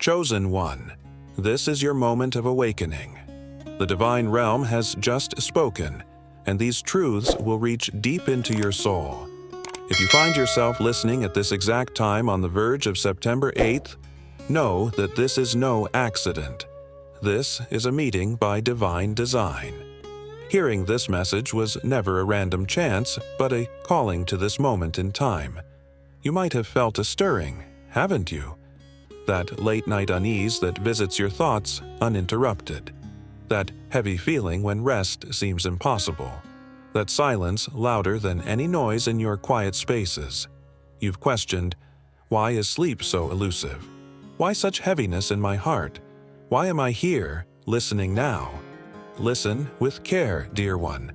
Chosen one, this is your moment of awakening. The divine realm has just spoken, and these truths will reach deep into your soul. If you find yourself listening at this exact time on the verge of September 8th, know that this is no accident. This is a meeting by divine design. Hearing this message was never a random chance, but a calling to this moment in time. You might have felt a stirring, haven't you? That late-night unease that visits your thoughts uninterrupted. That heavy feeling when rest seems impossible. That silence louder than any noise in your quiet spaces. You've questioned, why is sleep so elusive? Why such heaviness in my heart? Why am I here, listening now? Listen with care, dear one.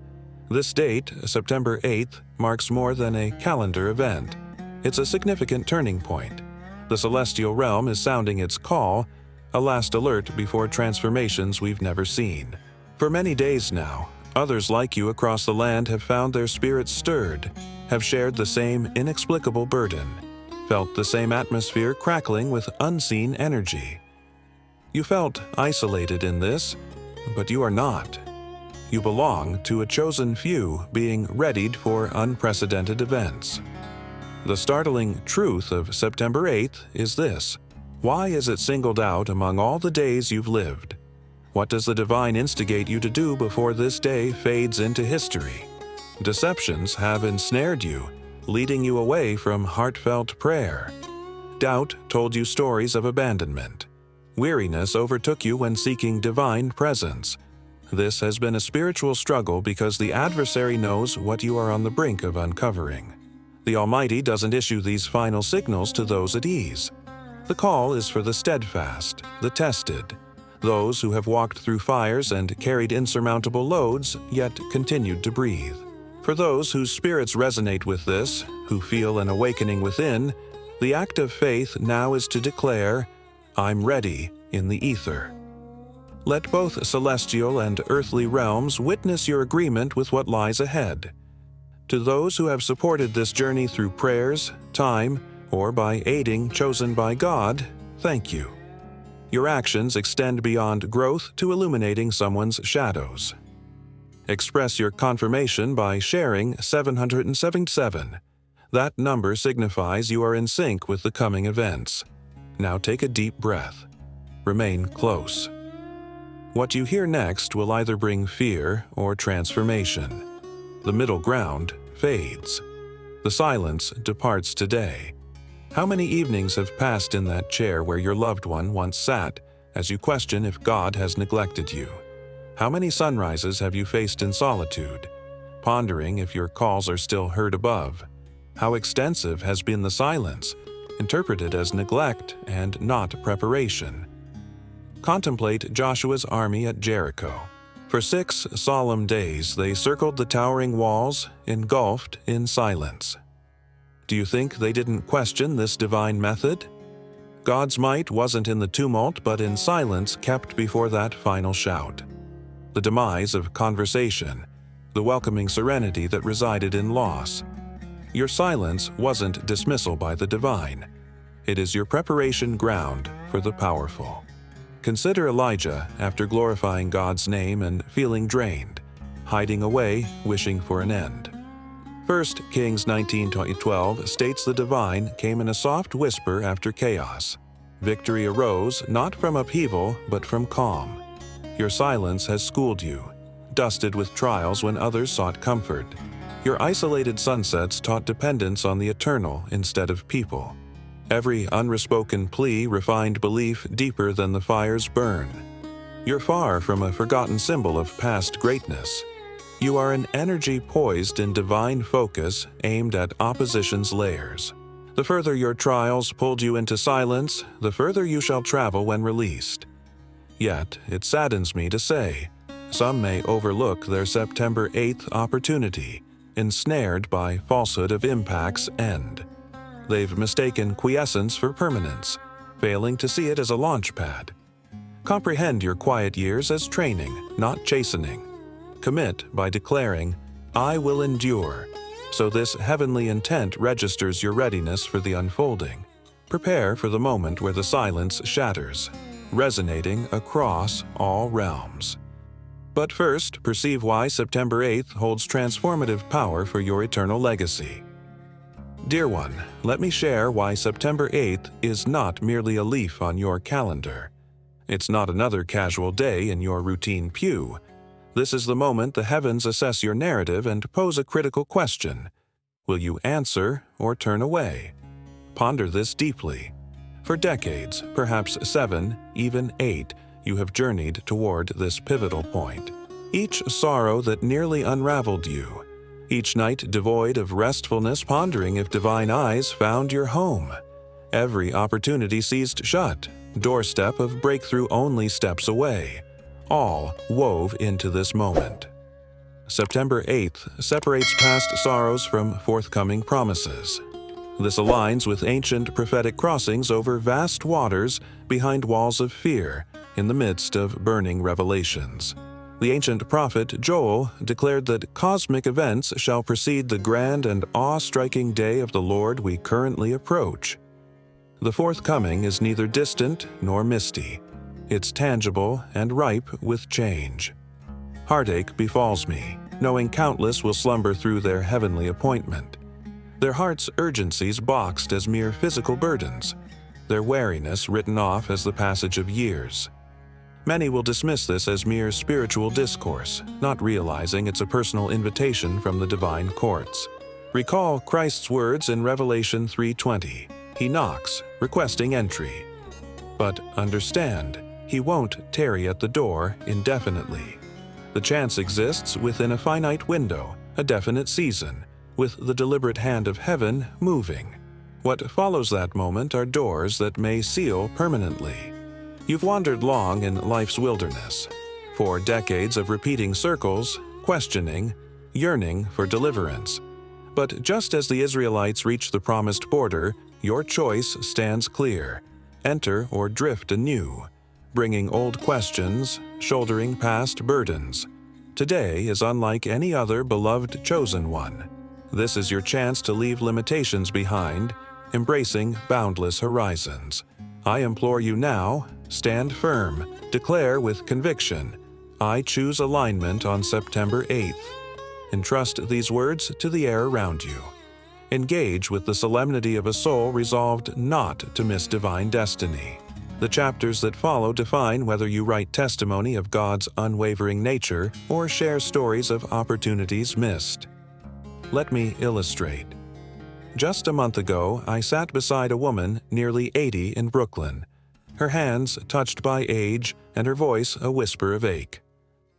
This date, September 8th, marks more than a calendar event. It's a significant turning point. The celestial realm is sounding its call, a last alert before transformations we've never seen. For many days now, others like you across the land have found their spirits stirred, have shared the same inexplicable burden, felt the same atmosphere crackling with unseen energy. You felt isolated in this, but you are not. You belong to a chosen few being readied for unprecedented events. The startling truth of September 8th is this: why is it singled out among all the days you've lived? What does the divine instigate you to do before this day fades into history? Deceptions have ensnared you, leading you away from heartfelt prayer. Doubt told you stories of abandonment. Weariness overtook you when seeking divine presence. This has been a spiritual struggle because the adversary knows what you are on the brink of uncovering. The Almighty doesn't issue these final signals to those at ease. The call is for the steadfast, the tested, those who have walked through fires and carried insurmountable loads, yet continued to breathe. For those whose spirits resonate with this, who feel an awakening within, the act of faith now is to declare, I'm ready in the ether. Let both celestial and earthly realms witness your agreement with what lies ahead. To those who have supported this journey through prayers, time, or by aiding chosen by God, thank you. Your actions extend beyond growth to illuminating someone's shadows. Express your confirmation by sharing 777. That number signifies you are in sync with the coming events. Now take a deep breath. Remain close. What you hear next will either bring fear or transformation. The middle ground fades. The silence departs today. How many evenings have passed in that chair where your loved one once sat as you question if God has neglected you? How many sunrises have you faced in solitude, pondering if your calls are still heard above? How extensive has been the silence, interpreted as neglect and not preparation? Contemplate Joshua's army at Jericho. For 6 solemn days they circled the towering walls, engulfed in silence. Do you think they didn't question this divine method? God's might wasn't in the tumult but in silence kept before that final shout. The demise of conversation, the welcoming serenity that resided in loss. Your silence wasn't dismissal by the divine. It is your preparation ground for the powerful. Consider Elijah after glorifying God's name and feeling drained, hiding away, wishing for an end. 1 Kings 19:12 states the divine came in a soft whisper after chaos. Victory arose not from upheaval but from calm. Your silence has schooled you, dusted with trials when others sought comfort. Your isolated sunsets taught dependence on the eternal instead of people. Every unrespoken plea refined belief deeper than the fire's burn. You're far from a forgotten symbol of past greatness. You are an energy poised in divine focus aimed at opposition's layers. The further your trials pulled you into silence, the further you shall travel when released. Yet, it saddens me to say, some may overlook their September 8th opportunity, ensnared by falsehood of impact's end. They've mistaken quiescence for permanence, failing to see it as a launch pad. Comprehend your quiet years as training, not chastening. Commit by declaring, I will endure, so this heavenly intent registers your readiness for the unfolding. Prepare for the moment where the silence shatters, resonating across all realms. But first, perceive why September 8th holds transformative power for your eternal legacy. Dear one, let me share why September 8th is not merely a leaf on your calendar. It's not another casual day in your routine pew. This is the moment the heavens assess your narrative and pose a critical question. Will you answer or turn away? Ponder this deeply. For decades, perhaps 7, even 8, you have journeyed toward this pivotal point. Each sorrow that nearly unraveled you, each night devoid of restfulness, pondering if divine eyes found your home. Every opportunity seized shut, doorstep of breakthrough only steps away, all wove into this moment. September 8th separates past sorrows from forthcoming promises. This aligns with ancient prophetic crossings over vast waters behind walls of fear in the midst of burning revelations. The ancient prophet Joel declared that cosmic events shall precede the grand and awe-striking day of the Lord we currently approach. The forthcoming is neither distant nor misty. It's tangible and ripe with change. Heartache befalls me, knowing countless will slumber through their heavenly appointment. Their heart's urgencies boxed as mere physical burdens, their weariness written off as the passage of years. Many will dismiss this as mere spiritual discourse, not realizing it's a personal invitation from the divine courts. Recall Christ's words in Revelation 3:20. He knocks, requesting entry. But understand, he won't tarry at the door indefinitely. The chance exists within a finite window, a definite season, with the deliberate hand of heaven moving. What follows that moment are doors that may seal permanently. You've wandered long in life's wilderness, 4 decades of repeating circles, questioning, yearning for deliverance. But just as the Israelites reach the promised border, your choice stands clear. Enter or drift anew, bringing old questions, shouldering past burdens. Today is unlike any other beloved chosen one. This is your chance to leave limitations behind, embracing boundless horizons. I implore you now, stand firm, declare with conviction, I choose alignment on September 8th. Entrust these words to the air around you. Engage with the solemnity of a soul resolved not to miss divine destiny. The chapters that follow define whether you write testimony of God's unwavering nature or share stories of opportunities missed. Let me illustrate. Just a month ago, I sat beside a woman nearly 80 in Brooklyn, her hands touched by age and her voice a whisper of ache.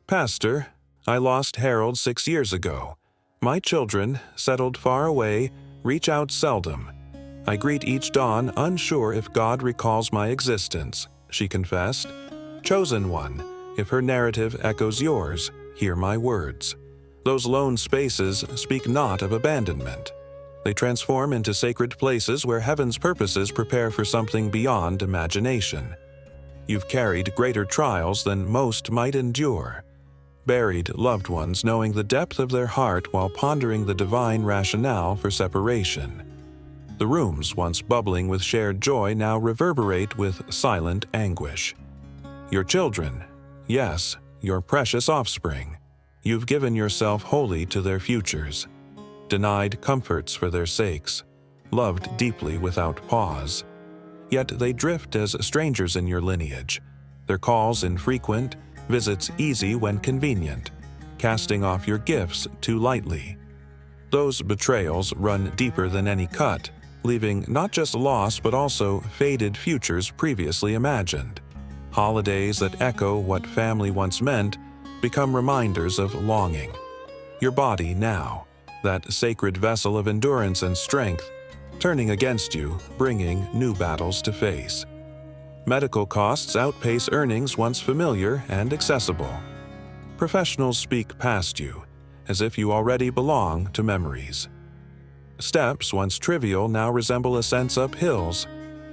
Pastor, I lost Harold 6 years ago. My children, settled far away, reach out seldom. I greet each dawn unsure if God recalls my existence, she confessed. Chosen one, if her narrative echoes yours, hear my words. Those lone spaces speak not of abandonment. They transform into sacred places where heaven's purposes prepare for something beyond imagination. You've carried greater trials than most might endure. Buried loved ones knowing the depth of their heart while pondering the divine rationale for separation. The rooms once bubbling with shared joy now reverberate with silent anguish. Your children, yes, your precious offspring, you've given yourself wholly to their futures. Denied comforts for their sakes, loved deeply without pause. Yet they drift as strangers in your lineage, their calls infrequent, visits easy when convenient, casting off your gifts too lightly. Those betrayals run deeper than any cut, leaving not just loss but also faded futures previously imagined. Holidays that echo what family once meant become reminders of longing. Your body now, that sacred vessel of endurance and strength, turning against you, bringing new battles to face. Medical costs outpace earnings once familiar and accessible. Professionals speak past you, as if you already belong to memories. Steps once trivial now resemble ascents up hills,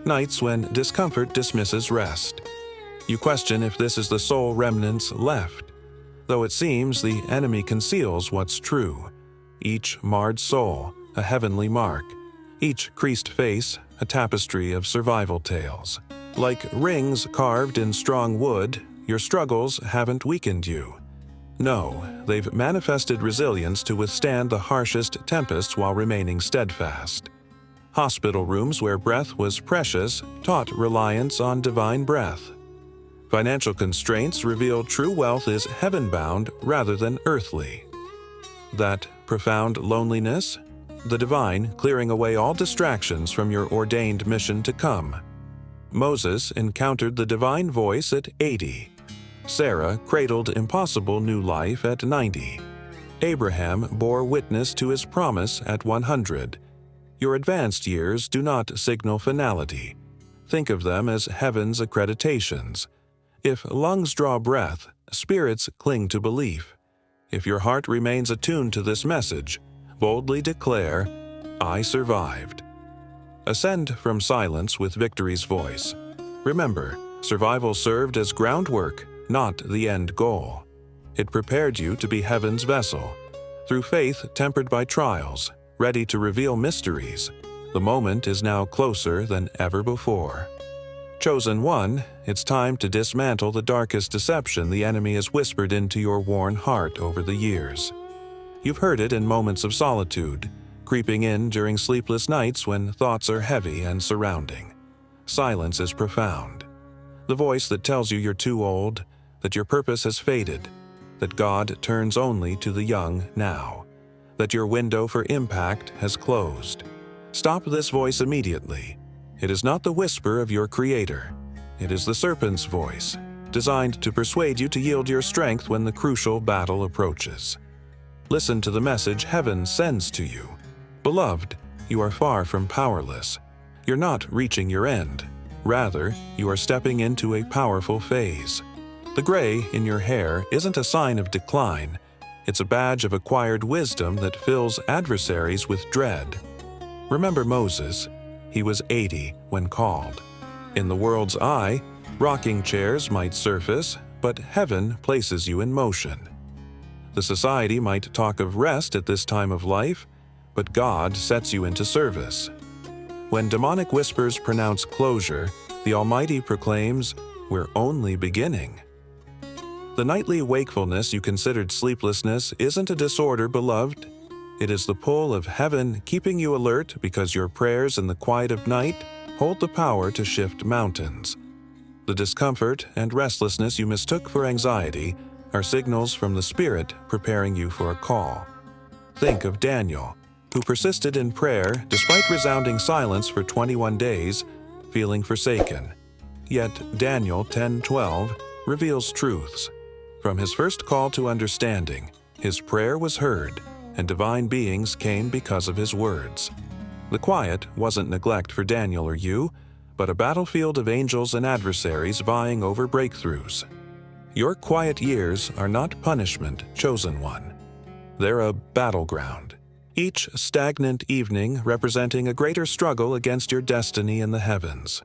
nights when discomfort dismisses rest. You question if this is the sole remnants left, though it seems the enemy conceals what's true. Each marred soul, a heavenly mark. Each creased face, a tapestry of survival tales. Like rings carved in strong wood, your struggles haven't weakened you. No, they've manifested resilience to withstand the harshest tempests while remaining steadfast. Hospital rooms where breath was precious taught reliance on divine breath. Financial constraints reveal true wealth is heaven-bound rather than earthly. That profound loneliness? The divine clearing away all distractions from your ordained mission to come. Moses encountered the divine voice at 80. Sarah cradled impossible new life at 90. Abraham bore witness to his promise at 100. Your advanced years do not signal finality. Think of them as heaven's accreditations. If lungs draw breath, spirits cling to belief. If your heart remains attuned to this message, boldly declare, I survived. Ascend from silence with victory's voice. Remember, survival served as groundwork, not the end goal. It prepared you to be heaven's vessel. Through faith tempered by trials, ready to reveal mysteries, the moment is now closer than ever before. Chosen one, it's time to dismantle the darkest deception the enemy has whispered into your worn heart over the years. You've heard it in moments of solitude, creeping in during sleepless nights when thoughts are heavy and surrounding. Silence is profound. The voice that tells you you're too old, that your purpose has faded, that God turns only to the young now, that your window for impact has closed. Stop this voice immediately. It is not the whisper of your Creator. It is the serpent's voice, designed to persuade you to yield your strength when the crucial battle approaches. Listen to the message heaven sends to you. Beloved, you are far from powerless. You're not reaching your end. Rather, you are stepping into a powerful phase. The gray in your hair isn't a sign of decline. It's a badge of acquired wisdom that fills adversaries with dread. Remember Moses. He was 80 when called. In the world's eye, rocking chairs might surface, but heaven places you in motion. The society might talk of rest at this time of life, but God sets you into service. When demonic whispers pronounce closure, the Almighty proclaims, we're only beginning. The nightly wakefulness you considered sleeplessness isn't a disorder, beloved. It is the pull of heaven keeping you alert because your prayers in the quiet of night hold the power to shift mountains. The discomfort and restlessness you mistook for anxiety are signals from the Spirit preparing you for a call. Think of Daniel, who persisted in prayer despite resounding silence for 21 days, feeling forsaken. Yet Daniel 10:12 reveals truths. From his first call to understanding, his prayer was heard, and divine beings came because of his words. The quiet wasn't neglect for Daniel or you, but a battlefield of angels and adversaries vying over breakthroughs. Your quiet years are not punishment, chosen one. They're a battleground, each stagnant evening representing a greater struggle against your destiny in the heavens.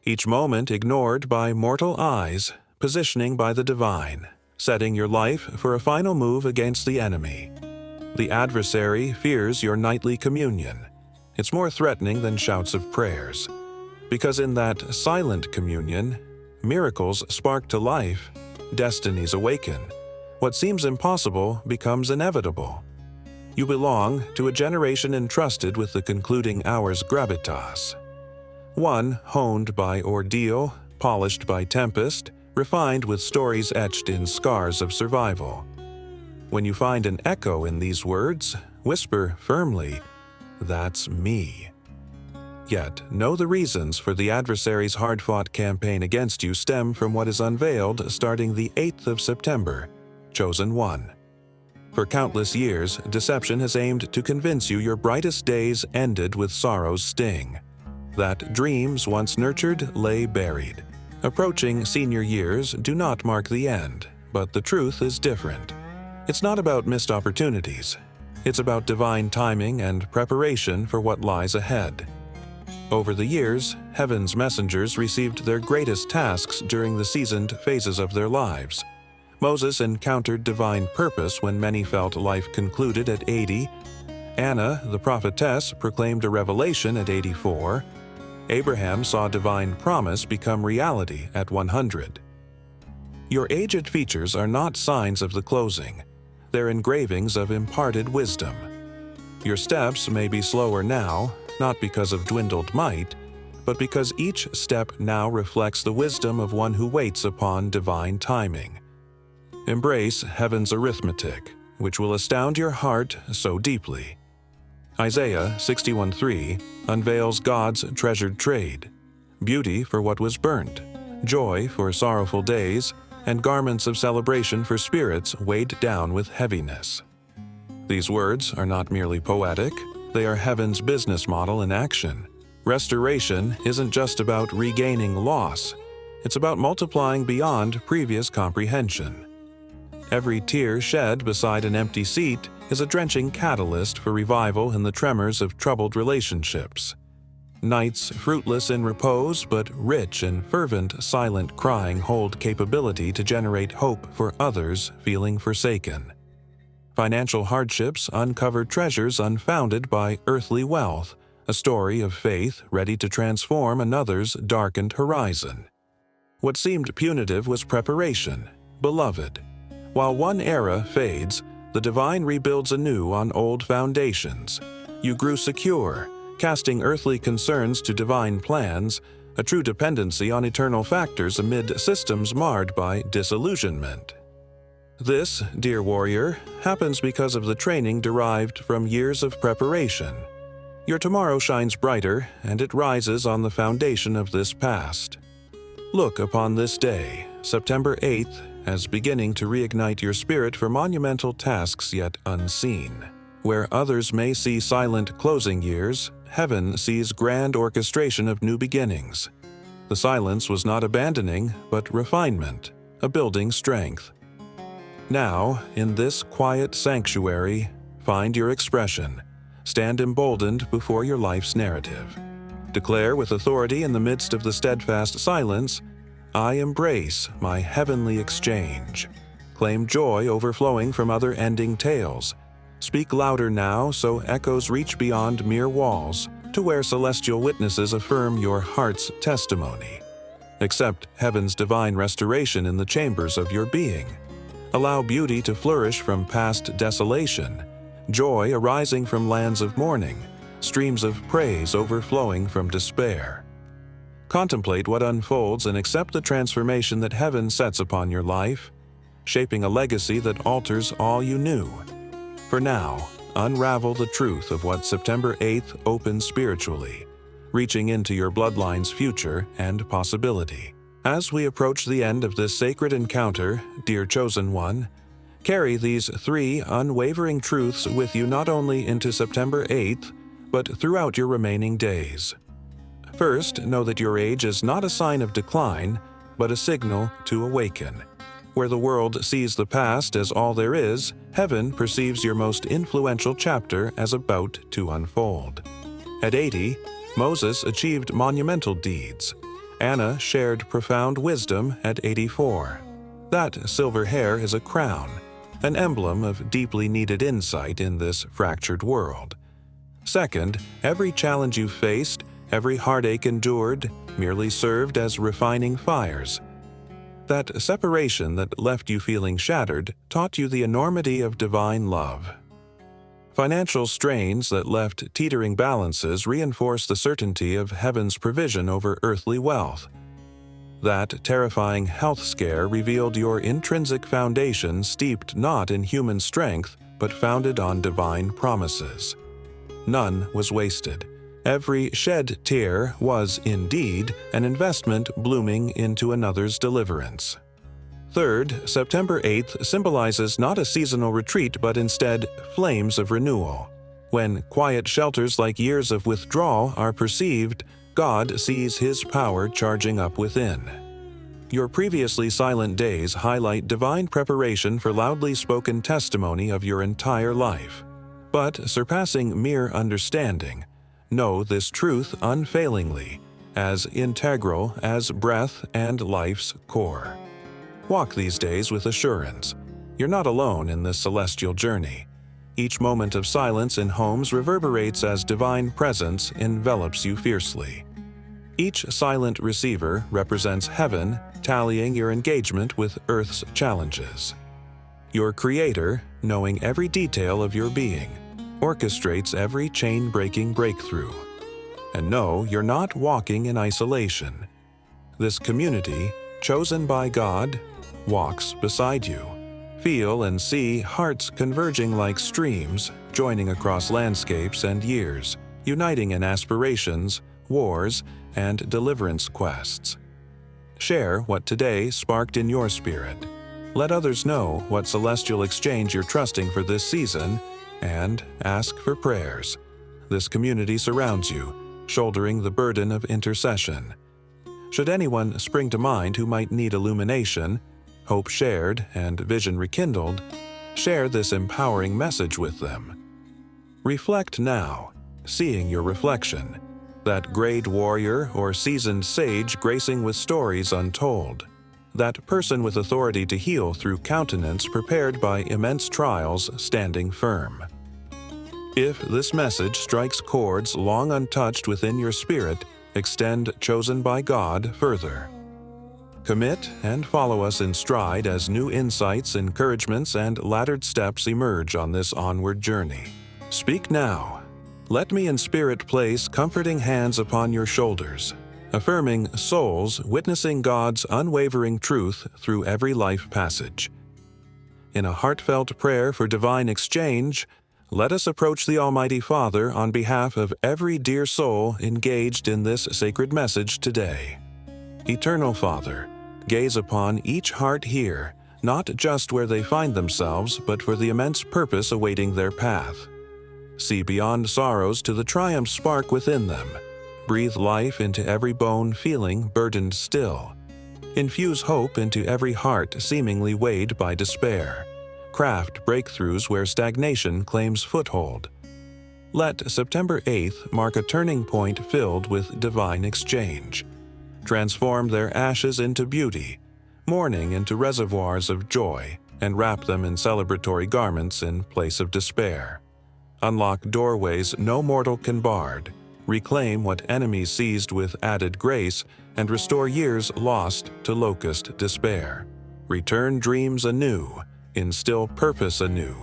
Each moment ignored by mortal eyes, positioning by the divine, setting your life for a final move against the enemy. The adversary fears your nightly communion. It's more threatening than shouts of prayers. Because in that silent communion, miracles spark to life, destinies awaken. What seems impossible becomes inevitable. You belong to a generation entrusted with the concluding hour's gravitas. One honed by ordeal, polished by tempest, refined with stories etched in scars of survival. When you find an echo in these words, whisper firmly, "That's me." Yet, know the reasons for the adversary's hard-fought campaign against you stem from what is unveiled starting the 8th of September, chosen one. For countless years, deception has aimed to convince you your brightest days ended with sorrow's sting. That dreams once nurtured lay buried. Approaching senior years do not mark the end, but the truth is different. It's not about missed opportunities. It's about divine timing and preparation for what lies ahead. Over the years, heaven's messengers received their greatest tasks during the seasoned phases of their lives. Moses encountered divine purpose when many felt life concluded at 80. Anna, the prophetess, proclaimed a revelation at 84. Abraham saw divine promise become reality at 100. Your aged features are not signs of the closing. They're engravings of imparted wisdom. Your steps may be slower now, not because of dwindled might, but because each step now reflects the wisdom of one who waits upon divine timing. Embrace heaven's arithmetic, which will astound your heart so deeply. Isaiah 61:3 unveils God's treasured trade: beauty for what was burnt, joy for sorrowful days, and garments of celebration for spirits weighed down with heaviness. These words are not merely poetic, they are heaven's business model in action. Restoration isn't just about regaining loss, it's about multiplying beyond previous comprehension. Every tear shed beside an empty seat is a drenching catalyst for revival in the tremors of troubled relationships. Nights fruitless in repose but rich in fervent, silent crying hold capability to generate hope for others feeling forsaken. Financial hardships uncover treasures unfounded by earthly wealth, a story of faith ready to transform another's darkened horizon. What seemed punitive was preparation, beloved. While one era fades, the divine rebuilds anew on old foundations. You grew secure, casting earthly concerns to divine plans, a true dependency on eternal factors amid systems marred by disillusionment. This, dear warrior, happens because of the training derived from years of preparation. Your tomorrow shines brighter, and it rises on the foundation of this past. Look upon this day, September 8th, as beginning to reignite your spirit for monumental tasks yet unseen. Where others may see silent closing years, heaven sees grand orchestration of new beginnings. The silence was not abandoning, but refinement, a building strength. Now, in this quiet sanctuary, find your expression. Stand emboldened before your life's narrative. Declare with authority in the midst of the steadfast silence, I embrace my heavenly exchange. Claim joy overflowing from other ending tales. Speak louder now so echoes reach beyond mere walls, to where celestial witnesses affirm your heart's testimony. Accept heaven's divine restoration in the chambers of your being. Allow beauty to flourish from past desolation, joy arising from lands of mourning, streams of praise overflowing from despair. Contemplate what unfolds and accept the transformation that heaven sets upon your life, shaping a legacy that alters all you knew. For now, unravel the truth of what September 8th opens spiritually, reaching into your bloodline's future and possibility. As we approach the end of this sacred encounter, dear chosen one, carry these 3 unwavering truths with you not only into September 8th, but throughout your remaining days. First, know that your age is not a sign of decline, but a signal to awaken. Where the world sees the past as all there is, heaven perceives your most influential chapter as about to unfold. At 80, Moses achieved monumental deeds. Anna shared profound wisdom at 84. That silver hair is a crown, an emblem of deeply needed insight in this fractured world. Second, every challenge you faced, every heartache endured, merely served as refining fires. That separation that left you feeling shattered taught you the enormity of divine love. Financial strains that left teetering balances reinforced the certainty of heaven's provision over earthly wealth. That terrifying health scare revealed your intrinsic foundation steeped not in human strength, but founded on divine promises. None was wasted. Every shed tear was, indeed, an investment blooming into another's deliverance. Third, September 8th symbolizes not a seasonal retreat but instead flames of renewal. When quiet shelters like years of withdrawal are perceived, God sees His power charging up within. Your previously silent days highlight divine preparation for loudly spoken testimony of your entire life. But surpassing mere understanding, know this truth unfailingly, as integral as breath and life's core. Walk these days with assurance. You're not alone in this celestial journey. Each moment of silence in homes reverberates as divine presence envelops you fiercely. Each silent receiver represents heaven tallying your engagement with Earth's challenges. Your Creator, knowing every detail of your being, orchestrates every chain-breaking breakthrough. And know you're not walking in isolation. This community, chosen by God, walks beside you. Feel and see hearts converging like streams, joining across landscapes and years, uniting in aspirations, wars, and deliverance quests. Share what today sparked in your spirit. Let others know what celestial exchange you're trusting for this season, and ask for prayers. This community surrounds you, shouldering the burden of intercession. Should anyone spring to mind who might need illumination, hope shared, and vision rekindled, share this empowering message with them. Reflect now, seeing your reflection, that great warrior or seasoned sage gracing with stories untold, that person with authority to heal through countenance prepared by immense trials standing firm. If this message strikes chords long untouched within your spirit, extend chosen by God further. Commit and follow us in stride as new insights, encouragements, and laddered steps emerge on this onward journey. Speak now. Let me in spirit place comforting hands upon your shoulders, affirming souls witnessing God's unwavering truth through every life passage. In a heartfelt prayer for divine exchange, let us approach the Almighty Father on behalf of every dear soul engaged in this sacred message today. Eternal Father, gaze upon each heart here, not just where they find themselves, but for the immense purpose awaiting their path. See beyond sorrows to the triumph spark within them. Breathe life into every bone feeling burdened still. Infuse hope into every heart seemingly weighed by despair. Craft breakthroughs where stagnation claims foothold. Let September 8th mark a turning point filled with divine exchange. Transform their ashes into beauty, mourning into reservoirs of joy, and wrap them in celebratory garments in place of despair. Unlock doorways no mortal can barred, reclaim what enemies seized with added grace, and restore years lost to locust despair. Return dreams anew, instill purpose anew,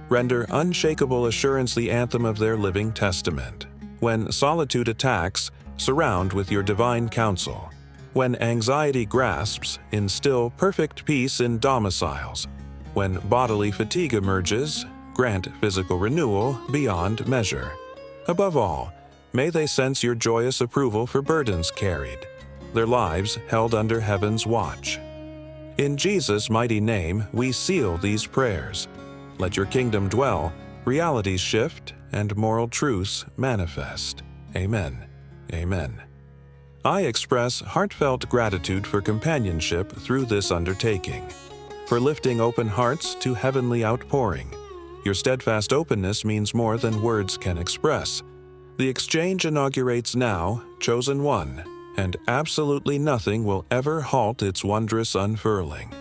render unshakable assurance the anthem of their living testament. When solitude attacks, surround with your divine counsel. When anxiety grasps, instill perfect peace in domiciles. When bodily fatigue emerges, grant physical renewal beyond measure. Above all, may they sense your joyous approval for burdens carried, their lives held under heaven's watch. In Jesus' mighty name, we seal these prayers. Let your kingdom dwell, realities shift, and moral truths manifest. Amen. Amen. I express heartfelt gratitude for companionship through this undertaking, for lifting open hearts to heavenly outpouring. Your steadfast openness means more than words can express. The exchange inaugurates now, chosen one, and absolutely nothing will ever halt its wondrous unfurling.